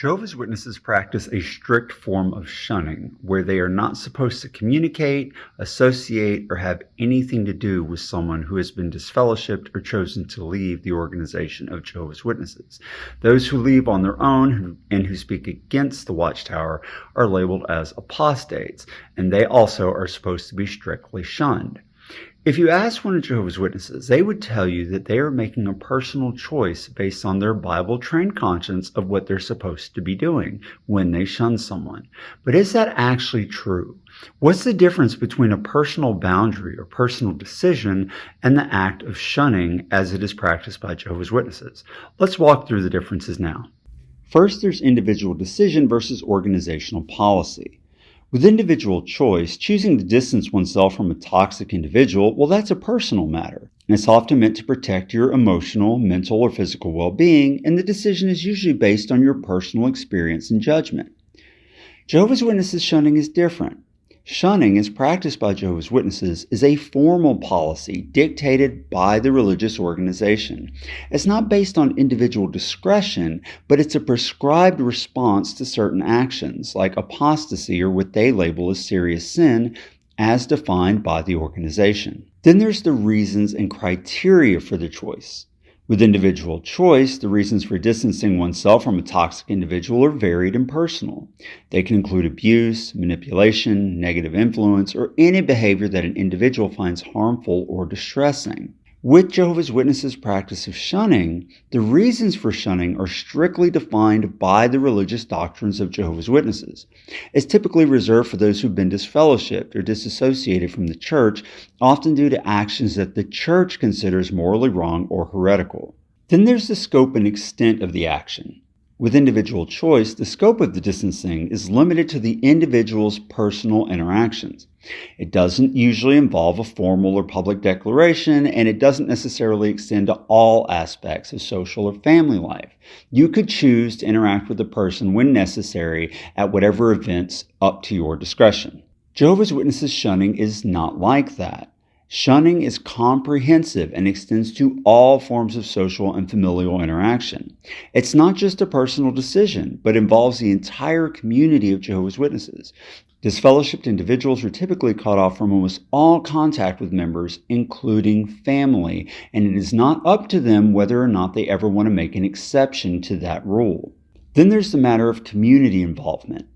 Jehovah's Witnesses practice a strict form of shunning, where they are not supposed to communicate, associate, or have anything to do with someone who has been disfellowshipped or chosen to leave the organization of Jehovah's Witnesses. Those who leave on their own and who speak against the Watchtower are labeled as apostates, and they also are supposed to be strictly shunned. If you ask one of Jehovah's Witnesses, they would tell you that they are making a personal choice based on their Bible-trained conscience of what they're supposed to be doing when they shun someone. But is that actually true? What's the difference between a personal boundary or personal decision and the act of shunning as it is practiced by Jehovah's Witnesses? Let's walk through the differences now. First, there's individual decision versus organizational policy. With individual choice, choosing to distance oneself from a toxic individual, well, that's a personal matter. And it's often meant to protect your emotional, mental, or physical well-being, and the decision is usually based on your personal experience and judgment. Jehovah's Witnesses shunning is different. Shunning, as practiced by Jehovah's Witnesses, is a formal policy dictated by the religious organization. It's not based on individual discretion, but it's a prescribed response to certain actions, like apostasy or what they label as serious sin, as defined by the organization. Then there's the reasons and criteria for the choice. With individual choice, the reasons for distancing oneself from a toxic individual are varied and personal. They can include abuse, manipulation, negative influence, or any behavior that an individual finds harmful or distressing. With Jehovah's Witnesses' practice of shunning, the reasons for shunning are strictly defined by the religious doctrines of Jehovah's Witnesses. It's typically reserved for those who've been disfellowshipped or disassociated from the church, often due to actions that the church considers morally wrong or heretical. Then there's the scope and extent of the action. With individual choice, the scope of the distancing is limited to the individual's personal interactions. It doesn't usually involve a formal or public declaration, and it doesn't necessarily extend to all aspects of social or family life. You could choose to interact with the person when necessary at whatever events up to your discretion. Jehovah's Witnesses shunning is not like that. Shunning is comprehensive and extends to all forms of social and familial interaction. It's not just a personal decision, but involves the entire community of Jehovah's Witnesses. Disfellowshipped individuals are typically cut off from almost all contact with members, including family, and it is not up to them whether or not they ever want to make an exception to that rule. Then there's the matter of community involvement.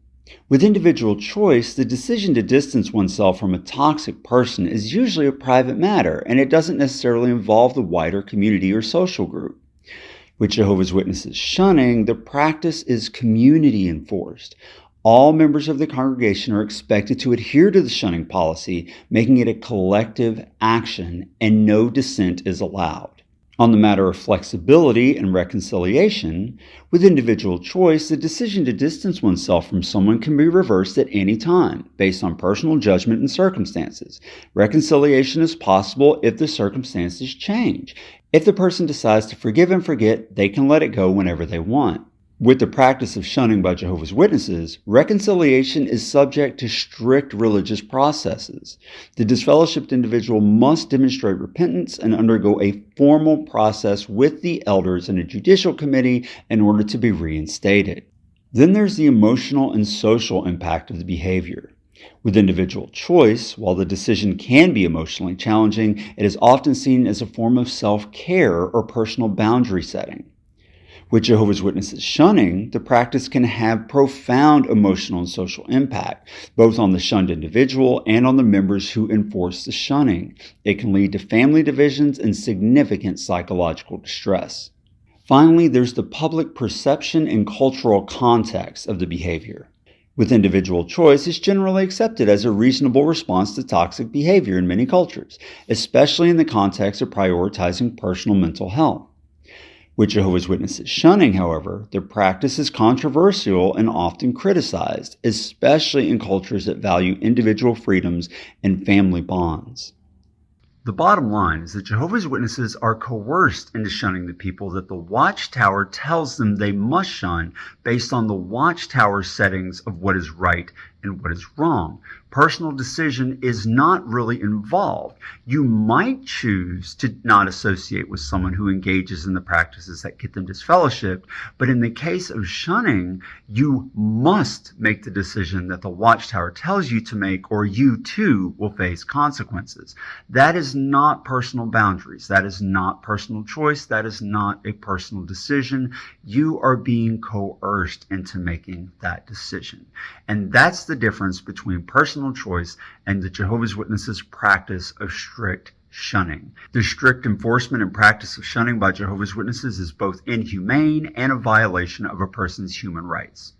With individual choice, the decision to distance oneself from a toxic person is usually a private matter, and it doesn't necessarily involve the wider community or social group. With Jehovah's Witnesses shunning, the practice is community enforced. All members of the congregation are expected to adhere to the shunning policy, making it a collective action, and no dissent is allowed. On the matter of flexibility and reconciliation, with individual choice, the decision to distance oneself from someone can be reversed at any time, based on personal judgment and circumstances. Reconciliation is possible if the circumstances change. If the person decides to forgive and forget, they can let it go whenever they want. With the practice of shunning by Jehovah's Witnesses, reconciliation is subject to strict religious processes. The disfellowshipped individual must demonstrate repentance and undergo a formal process with the elders and a judicial committee in order to be reinstated. Then there's the emotional and social impact of the behavior. With individual choice, while the decision can be emotionally challenging, it is often seen as a form of self-care or personal boundary setting. With Jehovah's Witnesses shunning, the practice can have profound emotional and social impact, both on the shunned individual and on the members who enforce the shunning. It can lead to family divisions and significant psychological distress. Finally, there's the public perception and cultural context of the behavior. With individual choice, it's generally accepted as a reasonable response to toxic behavior in many cultures, especially in the context of prioritizing personal mental health. With Jehovah's Witnesses shunning, however, the practice is controversial and often criticized, especially in cultures that value individual freedoms and family bonds. The bottom line is that Jehovah's Witnesses are coerced into shunning the people that the Watchtower tells them they must shun based on the Watchtower settings of what is right and what is wrong. Personal decision is not really involved. You might choose to not associate with someone who engages in the practices that get them disfellowshipped, but in the case of shunning, you must make the decision that the Watchtower tells you to make, or you too will face consequences. That is not personal boundaries. That is not personal choice. That is not a personal decision. You are being coerced into making that decision. And that's the difference between personal choice and the Jehovah's Witnesses' practice of strict shunning. The strict enforcement and practice of shunning by Jehovah's Witnesses is both inhumane and a violation of a person's human rights.